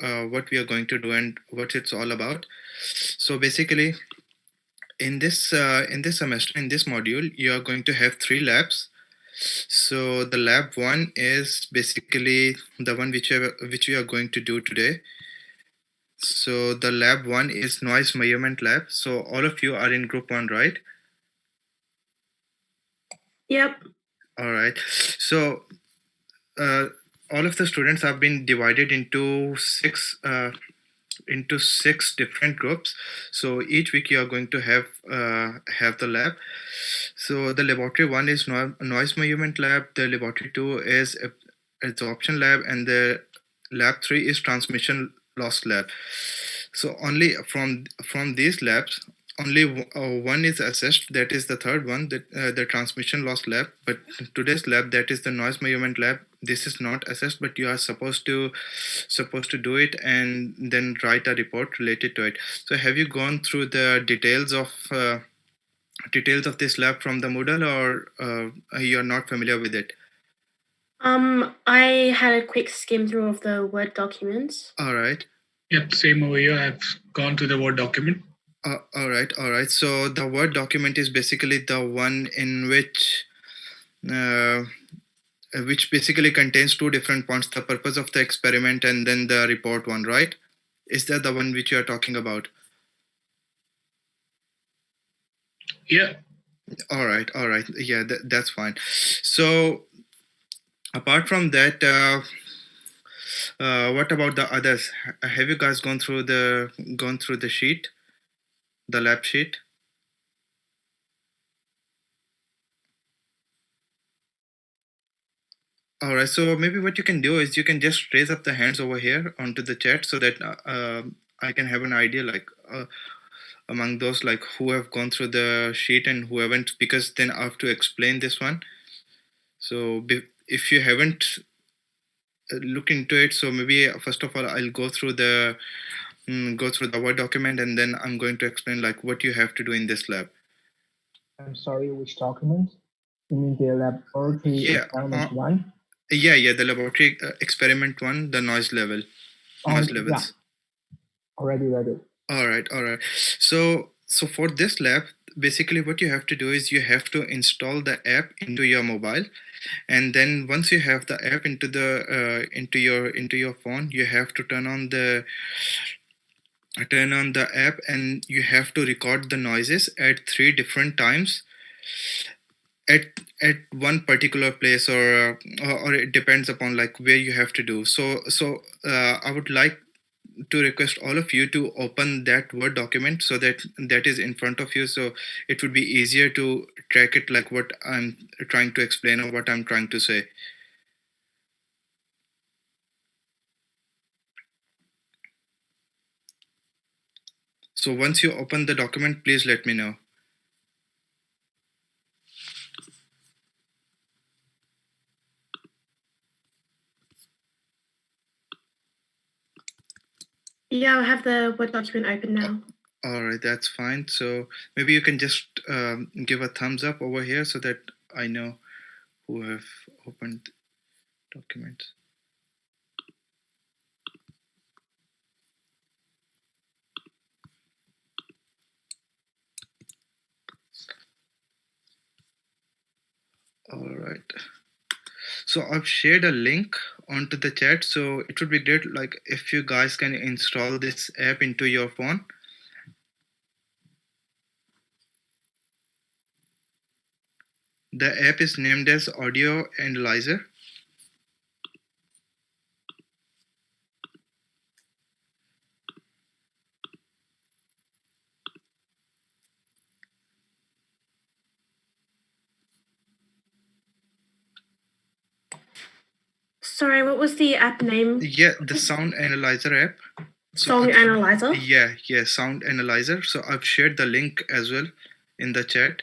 what we are going to do and what it's all about. So basically, in this semester, in this module, you are going to have 3 labs. So the lab 1 is basically the one which we are going to do today. So the lab 1 is noise measurement lab. So all of you are in group 1, right? Yep. All right. So uh, all of the students have been divided into six different groups. So each week you are going to have the lab. So the laboratory 1 is noise measurement lab. The laboratory 2 is absorption lab, and the lab 3 is transmission loss lab. So only from these labs, only one is assessed. That is the third one, the transmission loss lab. But today's lab, that is the noise measurement lab, this is not assessed, but you are supposed to do it and then write a report related to it. So have you gone through the details of this lab from the Moodle, or you're not familiar with it? I had a quick skim through of the Word documents. All right. Yep, same over here. I've gone to the Word document. All right. So the Word document is basically the one in which basically contains 2 different points: the purpose of the experiment and then the report one, right? Is that the one which you are talking about? Yeah. All right. Yeah, that's fine. So apart from that, what about the others? Have you guys gone through the sheet, the lab sheet? All right. So maybe what you can do is you can just raise up the hands over here onto the chat so that I can have an idea, like among those like who have gone through the sheet and who haven't, because then I have to explain this one. So if you haven't looked into it, so maybe first of all I'll go through the Word document, and then I'm going to explain like what you have to do in this lab. I'm sorry, which document? You mean the laboratory experiment 1? Yeah, the laboratory experiment 1, the noise levels. Yeah. Already read it. All right. So for this lab, basically what you have to do is you have to install the app into your mobile, and then once you have the app into your phone, you have to turn on the app, and you have to record the noises at 3 different times at one particular place, or it depends upon like where you have to do. So I would like to request all of you to open that Word document so that is in front of you, so it would be easier to track it, like what I'm trying to explain or what I'm trying to say. So once you open the document, please let me know. Yeah, I have the Word document open now. All right, that's fine. So maybe you can just give a thumbs up over here so that I know who have opened documents. All right. So I've shared a link onto the chat. So it would be great, like if you guys can install this app into your phone. The app is named as Audio Analyzer. Sorry, what was the app name? Yeah, the Sound Analyzer app. Song Analyzer? Yeah, Sound Analyzer. So I've shared the link as well in the chat.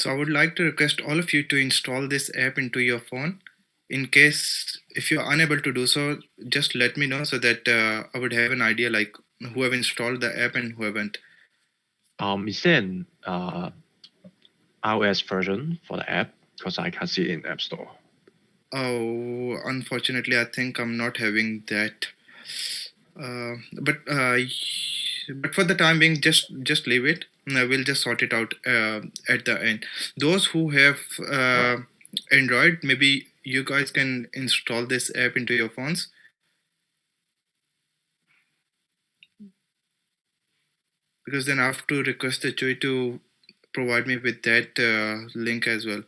So I would like to request all of you to install this app into your phone. In case if you're unable to do so, just let me know so that I would have an idea like who have installed the app and who haven't. Is there an iOS version for the app? Because I can't see it in App Store. Oh, unfortunately, I think I'm not having that. But for the time being, just leave it. We'll just sort it out at the end. Those who have Android, maybe you guys can install this app into your phones. Because then I have to request the Joy to provide me with that link as well.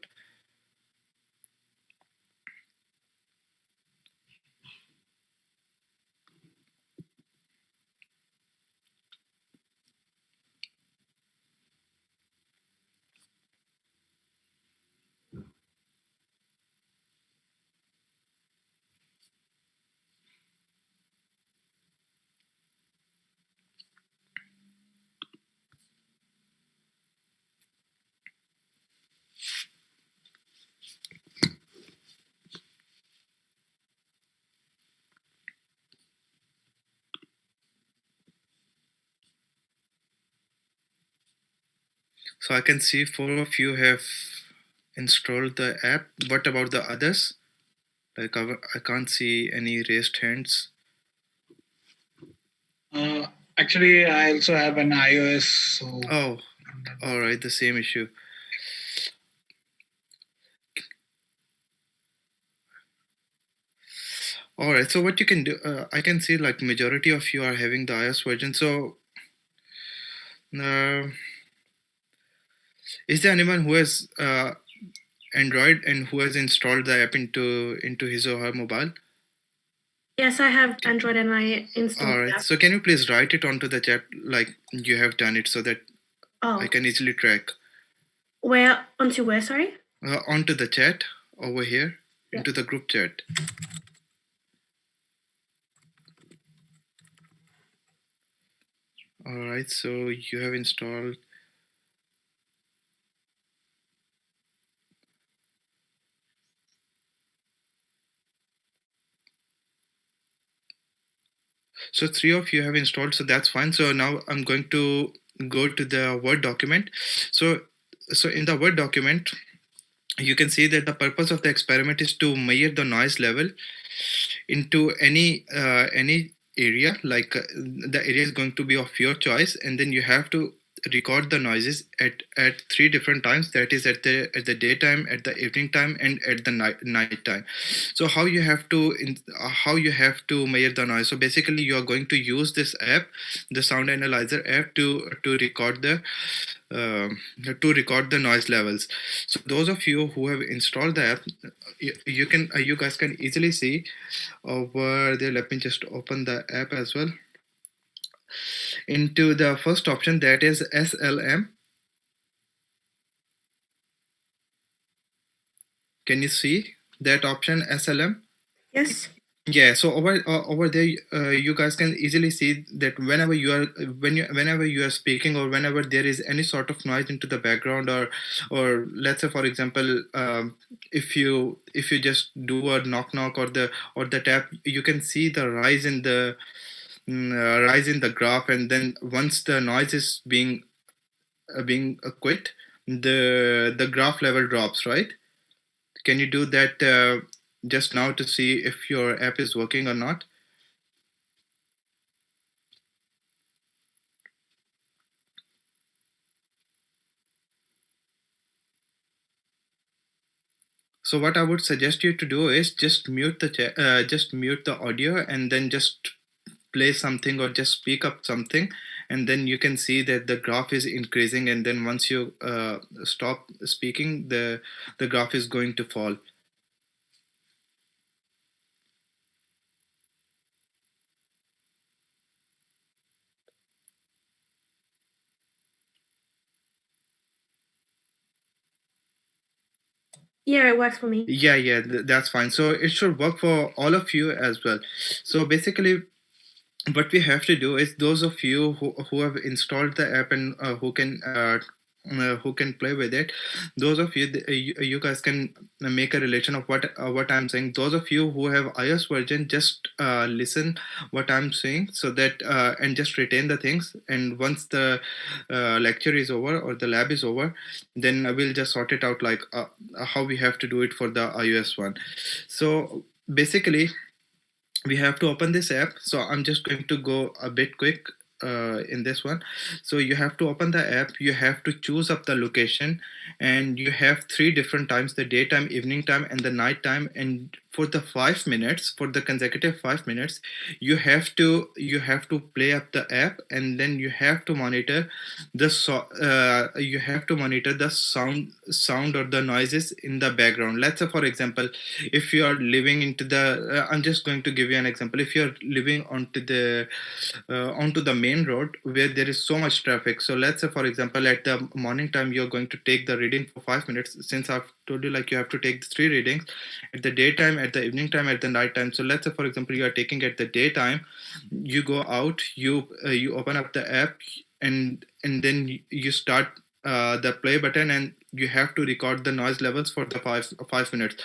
So I can see 4 of you have installed the app. What about the others? Like I can't see any raised hands. Actually, I also have an iOS. So oh, all right, the same issue. All right, so what you can do, I can see like majority of you are having the iOS version. So is there anyone who has Android and who has installed the app into his or her mobile? Yes, I have Android and I installed All right, so can you please write it onto the chat like you have done it so that I can easily track. Where? Onto where, sorry? Onto the chat over here, into the group chat. All right, so you have installed. So 3 of you have installed, so that's fine. So now I'm going to go to the Word document. So in the Word document, you can see that the purpose of the experiment is to measure the noise level into any area. Like the area is going to be of your choice, and then you have to record the noises at 3 different times, that is at the daytime, at the evening time, and at the night time. So how you have to measure the noise? So basically you are going to use this app, the Sound Analyzer app, to record the noise levels. So those of you who have installed the app, you guys can easily see over there. Let me just open the app as well. Into the first option, that is SLM. Can you see that option, SLM? Yes. Yeah, so over there, you guys can easily see that whenever you are speaking, or whenever there is any sort of noise into the background, or let's say for example, if you just do a knock or the tap, you can see the rise in the graph, and then once the noise is being quit, the graph level drops, right? Can you do that just now to see if your app is working or not? So what I would suggest you to do is just mute the audio, and then just play something or just speak up something, and then you can see that the graph is increasing, and then once you stop speaking, the graph is going to fall. Yeah, it works for me. Yeah, that's fine. So it should work for all of you as well. So basically what we have to do is, those of you who have installed the app and who can who can play with it. Those of you, you guys can make a relation of what I'm saying. Those of you who have iOS version, just listen what I'm saying, so that and just retain the things. And once the lecture is over or the lab is over, then I will just sort it out, like how we have to do it for the iOS one. So basically, we have to open this app. So I'm just going to go a bit quick in this one. So you have to open the app, you have to choose up the location, and you have 3 different times: the daytime, evening time, and the night time. And for the 5 minutes, for the consecutive 5 minutes, you have to play up the app, and then you have to monitor the sound or the noises in the background. Let's say, for example, if you are living into the I'm just going to give you an example. If you're living onto the main road where there is so much traffic, so let's say, for example, at the morning time, you're going to take the reading for 5 minutes. Since I've told you, like, you have to take 3 readings at the daytime, at the evening time, at the night time. So let's say, for example, you are taking at the daytime, you go out, you open up the app, and then you start the play button, and you have to record the noise levels for the 5 minutes.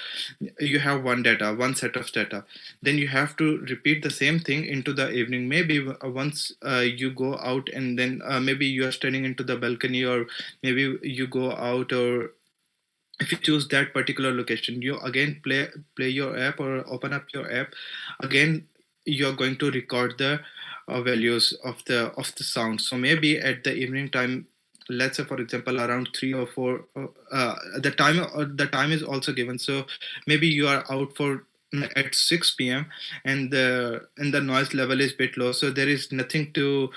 You have one set of data. Then you have to repeat the same thing into the evening. Maybe once you go out, and then maybe you are standing into the balcony, or maybe you go out, or if you choose that particular location, you again play your app or open up your app again. You're going to record the values of the sound. So maybe at the evening time, let's say, for example, around 3 or 4, the time is also given. So maybe you are out for at 6 p.m. and the noise level is a bit low, so there is nothing to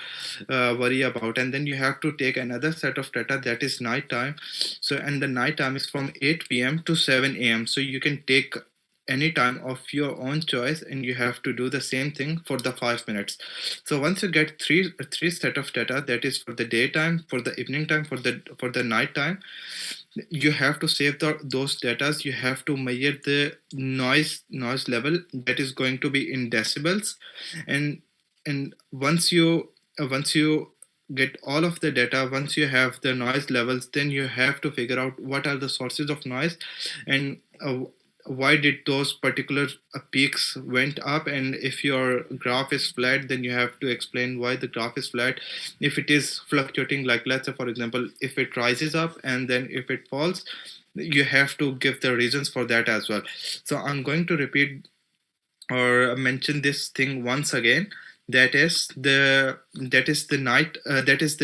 worry about. And then you have to take another set of data, that is night time. So, and the night time is from 8 p.m. to 7 a.m. So you can take any time of your own choice, and you have to do the same thing for the 5 minutes. So once you get three set of data, that is for the daytime, for the evening time, for the night time, you have to save those data. You have to measure the noise level, that is going to be in decibels. And once you get all of the data, once you have the noise levels, then you have to figure out what are the sources of noise, and why did those particular peaks went up. And if your graph is flat, then you have to explain why the graph is flat. If it is fluctuating, like let's say, for example, if it rises up and then if it falls, you have to give the reasons for that as well. So I'm going to repeat or mention this thing once again. That is the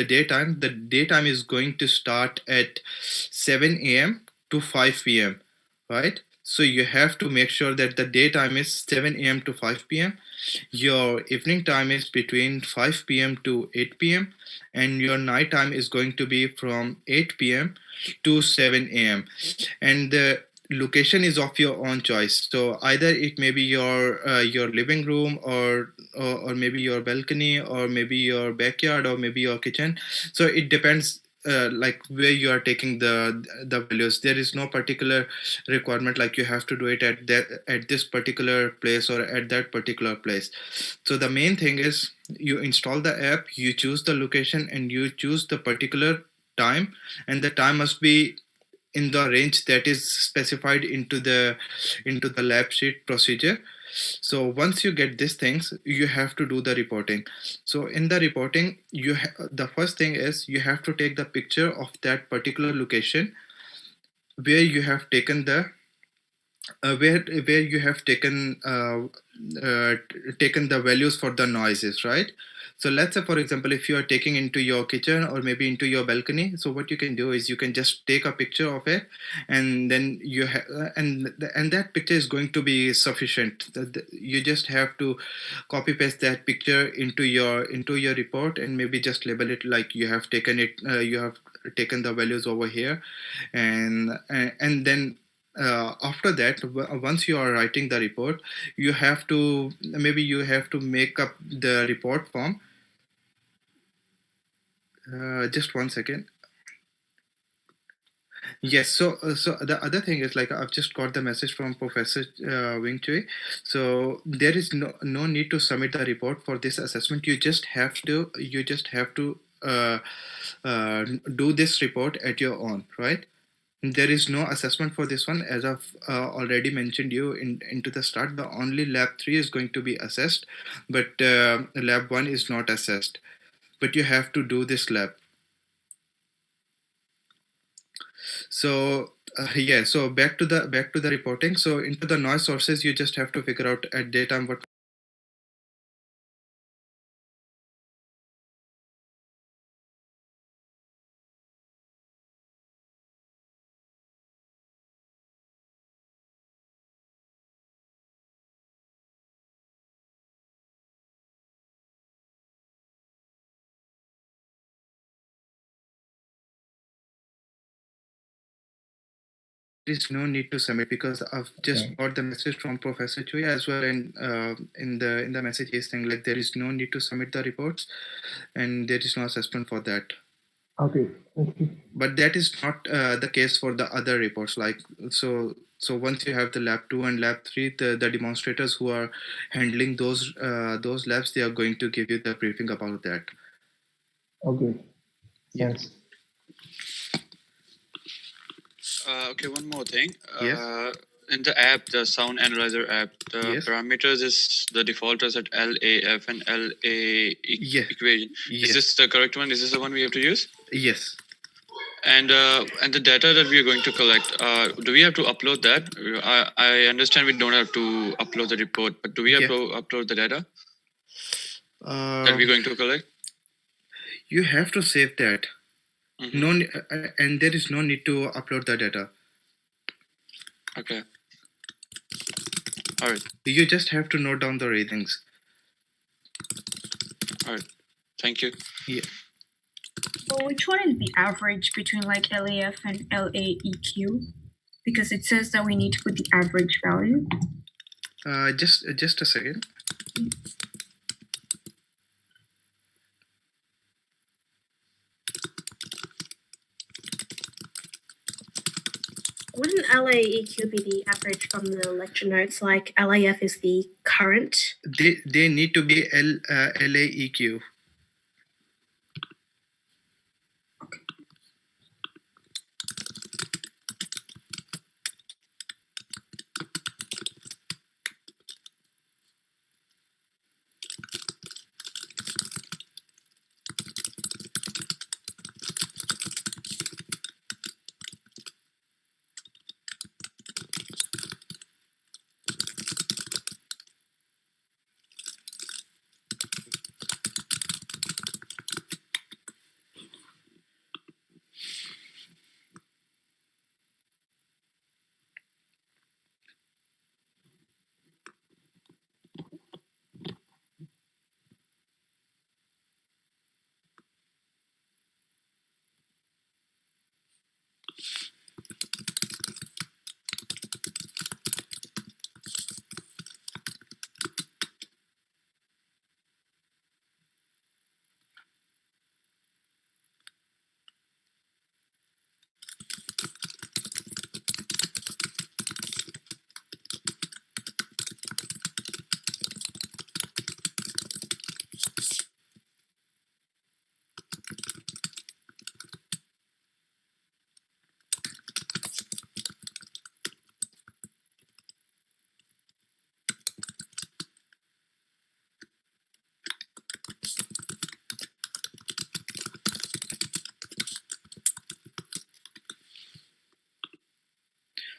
daytime. The daytime is going to start at 7 a.m. to 5 p.m. right? So you have to make sure that the daytime is 7 a.m. to 5 p.m. Your evening time is between 5 p.m. to 8 p.m. and your night time is going to be from 8 p.m. to 7 a.m. And the location is of your own choice. So either it may be your living room, or maybe your balcony, or maybe your backyard, or maybe your kitchen. So it depends like where you are taking the values. There is no particular requirement like you have to do it at this particular place or at that particular place. So the main thing is you install the app, you choose the location, and you choose the particular time, and the time must be in the range that is specified into the lab sheet procedure. So once you get these things, you have to do the reporting. So in the reporting, the first thing is you have to take the picture of that particular location where you have taken the where you have taken the values for the noises, right? So let's say, for example, if you are taking into your kitchen or maybe into your balcony, so what you can do is you can just take a picture of it, and then you and that picture is going to be sufficient. You just have to copy paste that picture into your report, and maybe just label it like you have taken it. You have taken the values over here, and then after that, once you are writing the report, you have to make up the report form. Just one second. Yes, so the other thing is, like, I've just got the message from Professor Wing Chui. So there is no need to submit the report for this assessment. You just have to do this report at your own, right? There is no assessment for this one, as I've already mentioned you into the start. The only lab 3 is going to be assessed, but lab 1 is not assessed. But you have to do this lab. So yeah, so back to the reporting. So into the noise sources, you just have to figure out at daytime what there is no need to submit, because I've just got the message from Professor Chui as well, and in the message he's saying like there is no need to submit the reports, and there is no assessment for that. Okay. But that is not the case for the other reports. Like so once you have the lab 2 and lab 3, the demonstrators who are handling those labs, they are going to give you the briefing about that. Okay. Thanks. Okay, one more thing. Yes. In the app, the sound analyzer app, the Yes. parameters is the default is at LAF and LA equation. Yes. Is this the correct one? Is this the one we have to use? Yes. And the data that we are going to collect, do we have to upload that? I understand we don't have to upload the report, but do we have to upload the data that we're going to collect? You have to save that. Mm-hmm. No, and there is no need to upload the data. Okay. All right. You just have to note down the readings. All right. Thank you. Yeah. So which one is the average between like LAF and LAEQ? Because it says that we need to put the average value. Just a second. Wouldn't LAEQ be the average from the lecture notes? Like LAF is the current. They need to be LAEQ.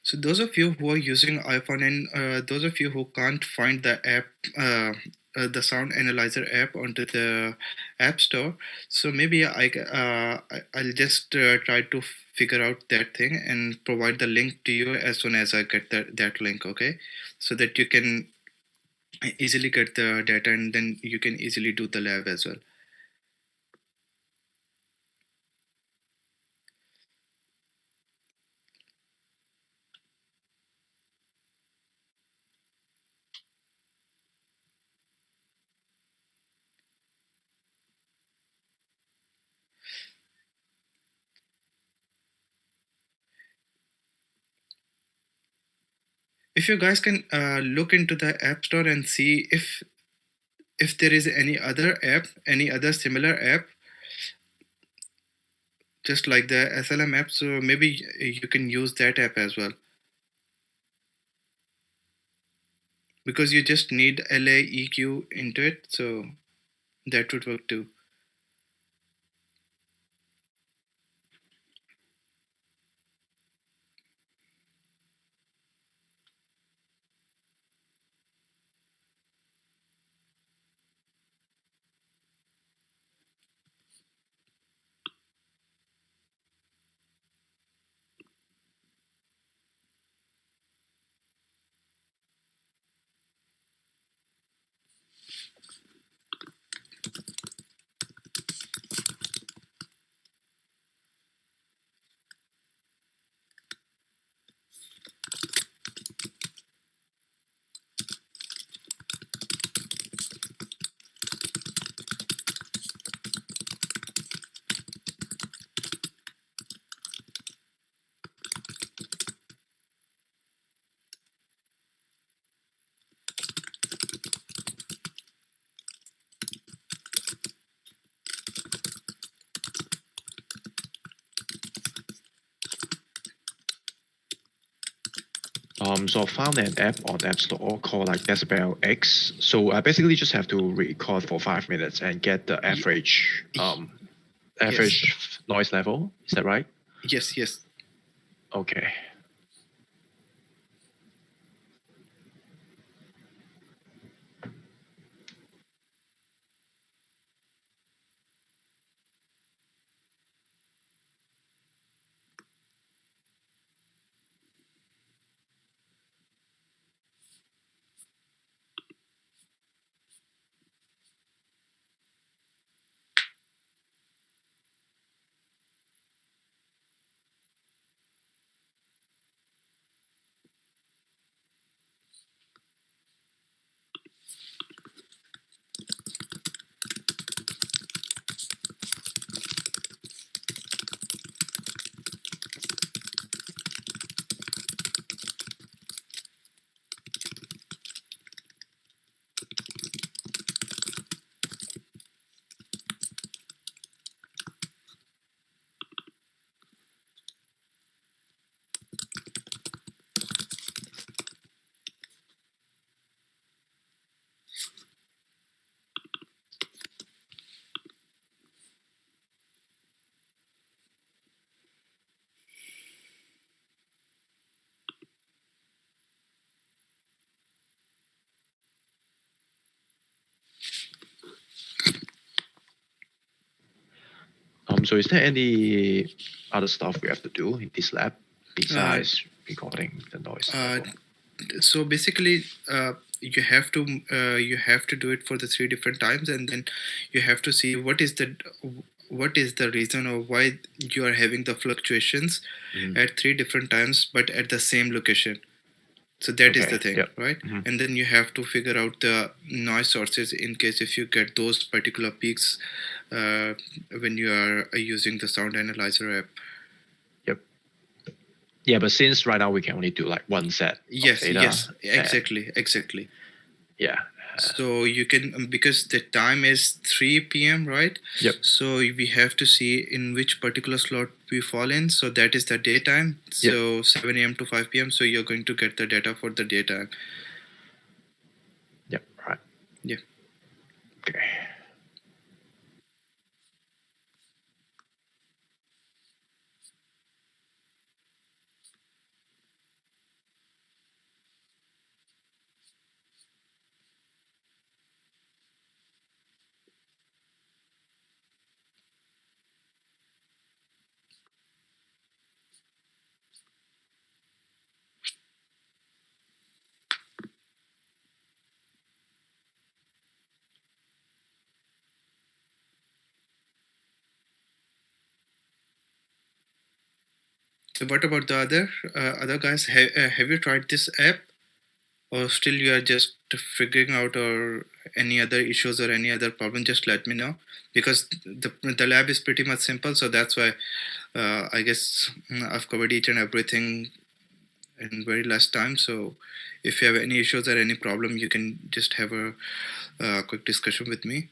So those of you who are using iPhone and those of you who can't find the app, the sound analyzer app onto the app store, so maybe I'll just try to figure out that thing and provide the link to you as soon as I get that link, okay? So that you can easily get the data and then you can easily do the lab as well. If you guys can look into the app store and see if there is any other app, any other similar app just like the SLM app. So maybe you can use that app as well, because you just need LAEQ into it. So that would work too. So I found an app on App Store called like Decibel X. So I basically just have to record for 5 minutes and get the average noise level. Is that right? Yes, yes. Okay. So is there any other stuff we have to do in this lab besides recording the noise level? So basically, you have to do it for the 3 different times, and then you have to see what is the reason or why you are having the fluctuations at 3 different times, but at the same location. So that is the thing, Yep. right? And then you have to figure out the noise sources in case if you get those particular peaks when you are using the sound analyzer app. Yep. Yeah, but since right now we can only do like one set. Yes, of data, yes, exactly. Yeah. So you can, because the time is 3 p.m., right? Yep. So we have to see in which particular slot we fall in. So that is the daytime. So 7 a.m. to 5 p.m. So you're going to get the data for the daytime. Yep. Right. Yeah. Okay. So what about the other guys? Have you tried this app, or still you are just figuring out, or any other issues or any other problem? Just let me know, because the lab is pretty much simple. So that's why I guess I've covered each and everything in very less time. So if you have any issues or any problem, you can just have a quick discussion with me.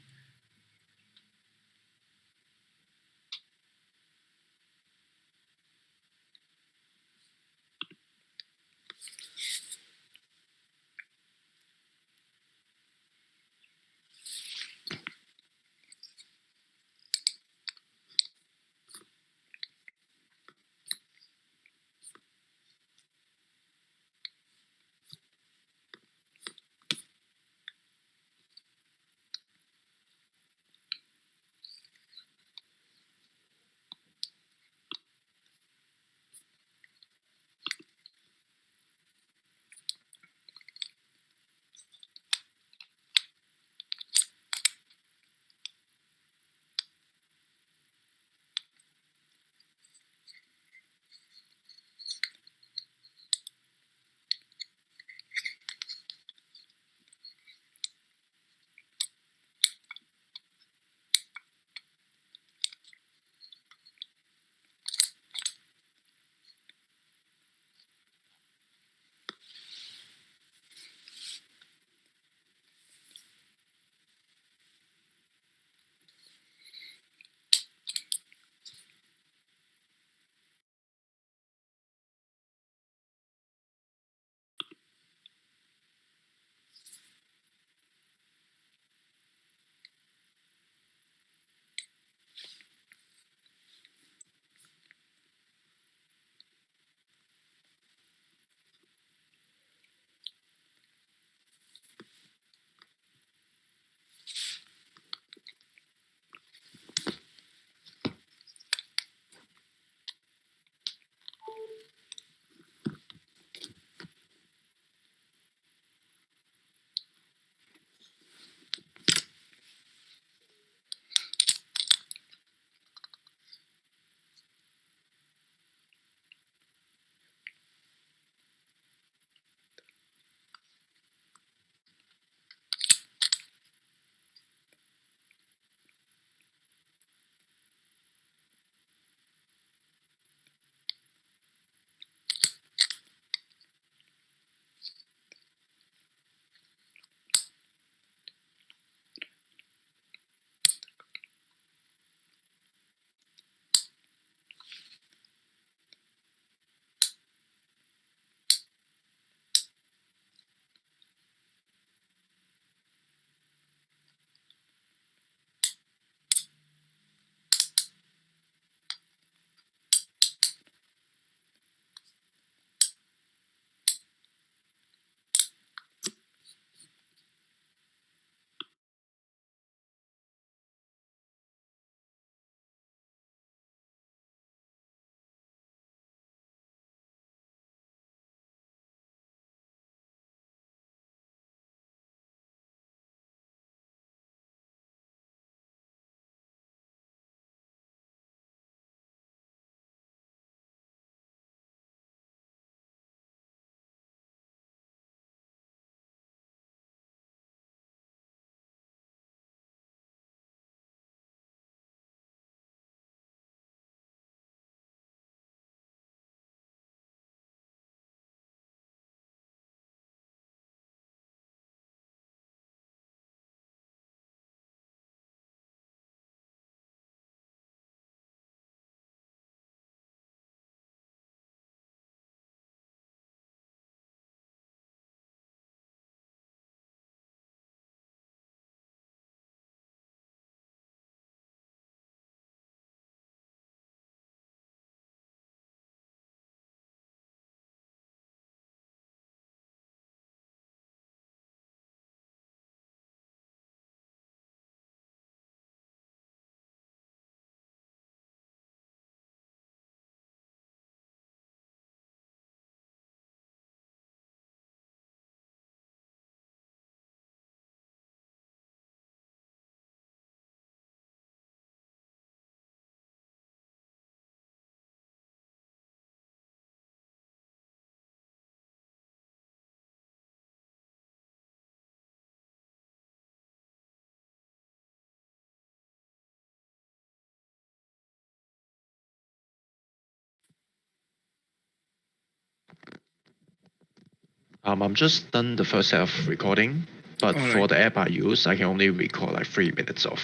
I'm just done the first set of recording, but All for right. the app I use, I can only record like 3 minutes of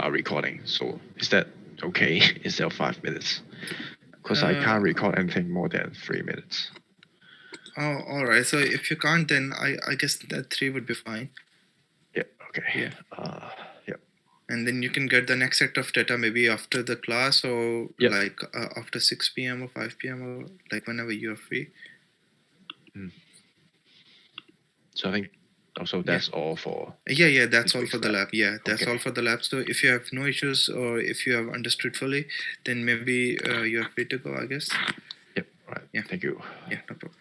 recording. So is that okay instead of 5 minutes? Because I can't record anything more than 3 minutes. Oh, all right. So if you can't, then I guess that 3 would be fine. Yeah. Okay. Yeah. Yeah. And then you can get the next set of data maybe after the class or Yep. like after 6 p.m. or 5 p.m. or like whenever you're free. So I think also that's all for. Yeah, that's this all week's for the lab. Yeah, that's Okay. all for the lab. So if you have no issues or if you have understood fully, then maybe you're free to go, I guess. Yep. Right. Yeah. Thank you. Yeah, no problem.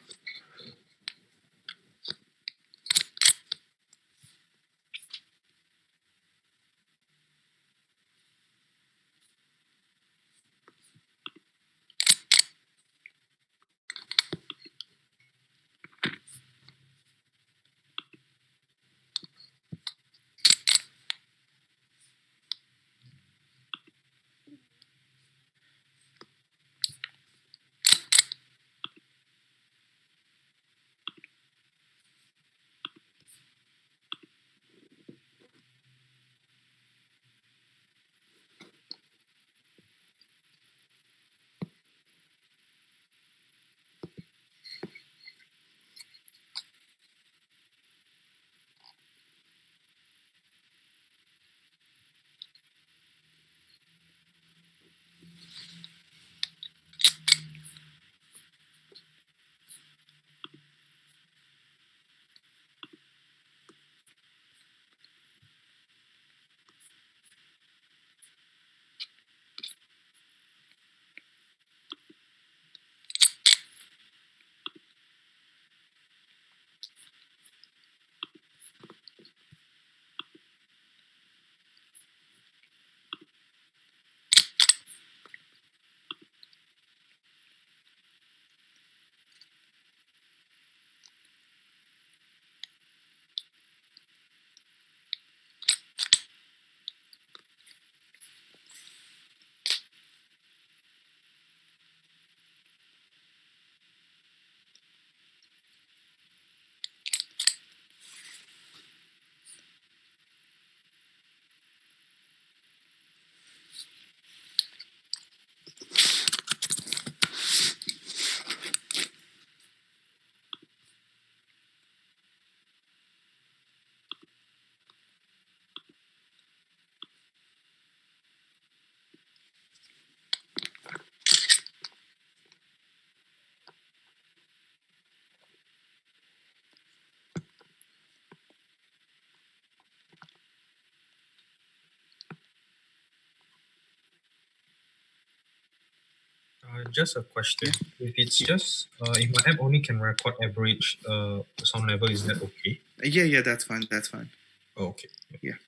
Just a question. If it's just if my app only can record average sound level, is that okay? Yeah, that's fine. That's fine. Oh, okay. Yeah.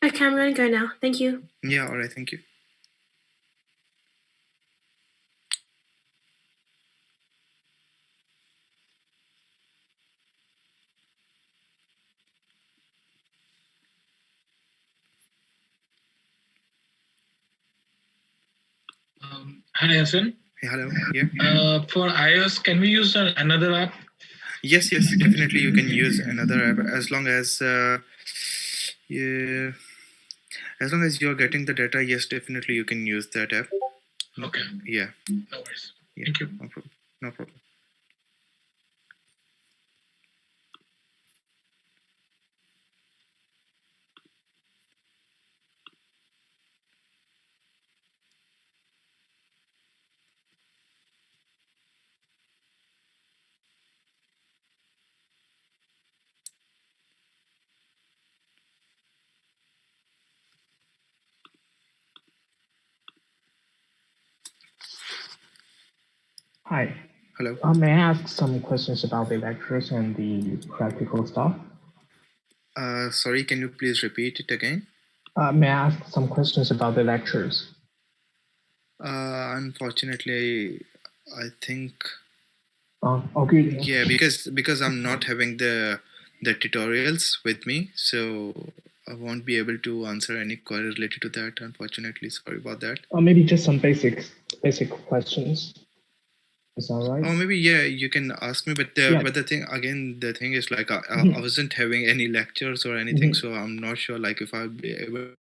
Okay, I'm going to go now. Thank you. Yeah, all right. Thank you. Hi, Hassan. Hey, hello. Yeah. For iOS, can we use another app? Yes, definitely. You can use another app as long as as long as you're getting the data. Yes, definitely you can use that app. Okay. Yeah. No worries. Yeah, Thank you. no problem. No problem. Hi. Hello. May I ask some questions about the lectures and the practical stuff? Sorry, can you please repeat it again? May I ask some questions about the lectures? Unfortunately, I think Okay. yeah, because I'm not having the tutorials with me, so I won't be able to answer any query related to that. Unfortunately, sorry about that. Or maybe just some basic questions. Is that right? Or maybe yeah, you can ask me, but Yeah. but the thing is like I Mhm. wasn't having any lectures or anything, so I'm not sure like if I'll be able